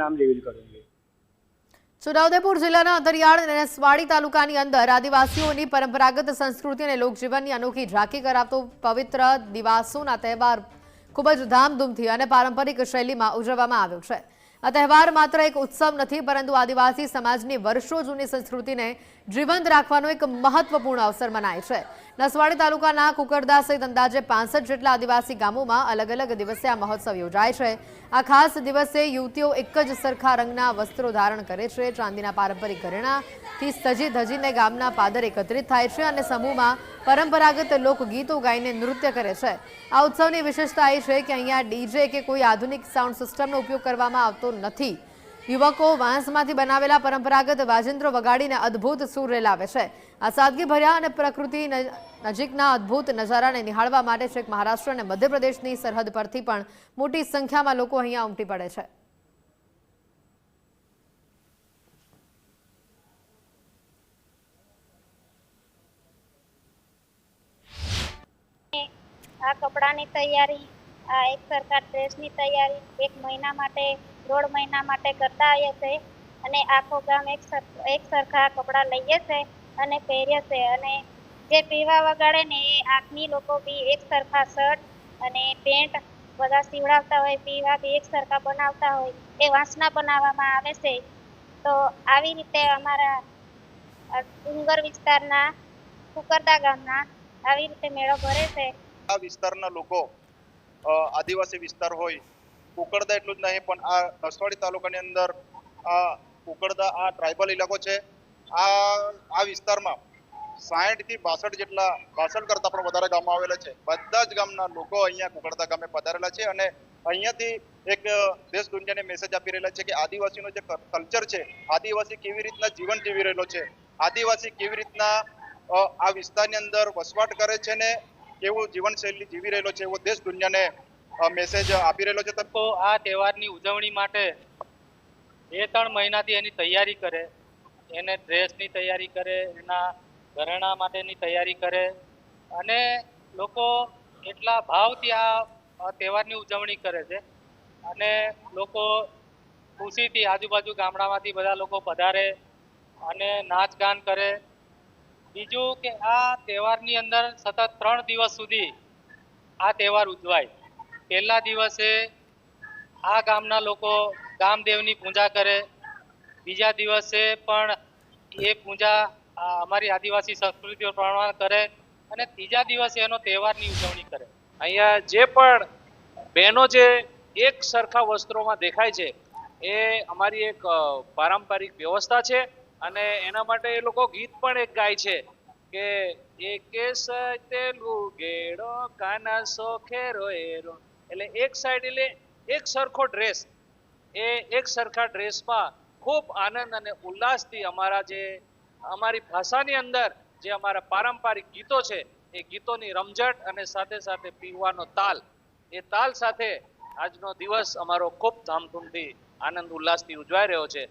नाम रिवील करूंगी। છોટાઉદેપુર જિલ્લાના અંતરિયાળ અને નસવાડી તાલુકાની અંદર આદિવાસીઓની પરંપરાગત સંસ્કૃતિ અને લોકજીવનની અનોખી ઝાંખી કરાવતો પવિત્ર દિવાસોના તહેવાર ખૂબ જ ધામધૂમથી અને પારંપરિક શૈલીમાં ઉજવવામાં આવ્યો છે। આ તહેવાર માત્ર એક ઉત્સવ નથી, પરંતુ આદિવાસી સમાજની વર્ષો જૂની સંસ્કૃતિને જીવંત રાખવાનો એક મહત્વપૂર્ણ અવસર મનાય છે। નસવાડી તાલુકાના કુકરદા સહિત અંદાજે 65 જેટલા આદિવાસી ગામોમાં અલગ અલગ દિવસે આ મહોત્સવ યોજાય છે। આ ખાસ દિવસે યુવતીઓ એક જ સરખા રંગના વસ્ત્રો ધારણ કરે છે, ચાંદીના પારંપરિક ઘરેણાથી સજી ધજીને ગામના પાદર એકત્રિત થાય છે અને સમૂહમાં પરંપરાગત લોકગીતો ગાઈને નૃત્ય કરે છે। આ ઉત્સવની વિશેષતા એ છે કે અહીંયા ડીજે કે કોઈ આધુનિક સાઉન્ડ સિસ્ટમનો ઉપયોગ કરવામાં આવતો નથી। યુવકો વાંસમાંથી બનાવેલા પરંપરાગત વાજિંત્રો વગાડીને અદ્ભુત સૂર રેલાવે છે। આ સાદગીભર્યા અને પ્રકૃતિ નજીકના અદ્ભુત નજારાને નિહાળવા માટે છેક મહારાષ્ટ્ર અને મધ્યપ્રદેશની સરહદ પરથી પણ મોટી સંખ્યામાં લોકો અહીંયા ઉમટી પડે છે। આ કપડાની તૈયારી, આ એક સરખા ડ્રેસની તૈયારી 1 મહિના માટે 1.5 મહિના માટે કરતા આવીએ છીએ અને આખો ગામ એક સરખા કપડાં લઈએ છે અને પહેરીએ છે અને જે પીવા વગાડે ને એ આંખની લોકો બી એક સરખા શર્ટ અને પેન્ટ બધા સીવડાવતા હોય, પીવા બી એક સરખા બનાવતા હોય, એ વાંસના બનાવવામાં આવે છે। તો આવી રીતે અમારા ડુંગર વિસ્તારના કુકરદા ગામના આવી રીતે મેળો ભરે છે। આ વિસ્તારના લોકો આદિવાસી વિસ્તાર હોય, કુકરદા એટલું જ નહીં પણ આ નસવાડી તાલુકાની અંદર આ કુકરદા આ ટ્રાઇબલ ઇલાકો છે। આ વિસ્તારમાં 60 થી 62 જેટલા 62 કરતા પણ વધારે ગામો આવેલા છે। બધા જ ગામના લોકો અહીંયા કુકરદા ગામે પધારેલા છે અને અહીંયાથી એક દેશ દુનિયાને મેસેજ આપી રહેલા છે કે આદિવાસીનો જે કલ્ચર છે, આદિવાસી કેવી રીતના જીવન જીવી રહેલો છે, આદિવાસી કેવી રીતના આ વિસ્તારની અંદર વસવાટ કરે છે ને કેવું જીવનશૈલી જીવી રહેલો છે, એવો દેશ દુનિયાને મેસેજ આપી રહેલો છે। તો આ તહેવારની ઉજવણી માટે 2-3 મહિનાથી એની તૈયારી કરે, એને ડ્રેસની તૈયારી કરે, એના ઘરેણા માટેની તૈયારી કરે અને લોકો એટલા ભાવથી આ તહેવારની ઉજવણી કરે છે અને લોકો ખુશીથી આજુબાજુ ગામડામાંથી બધા લોકો પધારે અને નાચગાન કરે। બીજું કે આ તહેવારની અંદર સતત 3 દિવસ સુધી આ તહેવાર ઉજવાય। પહેલા દિવસે આ ગામના લોકો ગામદેવની પૂજા કરે, બીજા દિવસે પણ એ પૂજા અમારી આદિવાસી સંસ્કૃતિઓ પ્રમાણે કરે અને ત્રીજા દિવસે એનો તહેવારની ઉજવણી કરે। અહીંયા જે પણ બહેનો જે એક સરખા વસ્ત્રોમાં દેખાય છે એ અમારી એક પારંપરિક વ્યવસ્થા છે અને એના માટે એ લોકો ગીત પણ એક ગાય છે કે એકે સતે લુગેડો કાના સોખેરો એરો, એટલે એક સાઈડ એટલે એક સરખો ડ્રેસ, એ એક સરખા ડ્રેસમાં ખૂબ આનંદ અને ઉલ્લાસથી અમારી ભાષાની અંદર જે અમારા પારંપરિક ગીતો છે એ ગીતોની રમઝટ અને સાથે સાથે પીવાનો તાલ, એ તાલ સાથે આજનો દિવસ અમારો ખૂબ ધામધૂમથી આનંદ ઉલ્લાસથી ઉજવાઈ રહ્યો છે।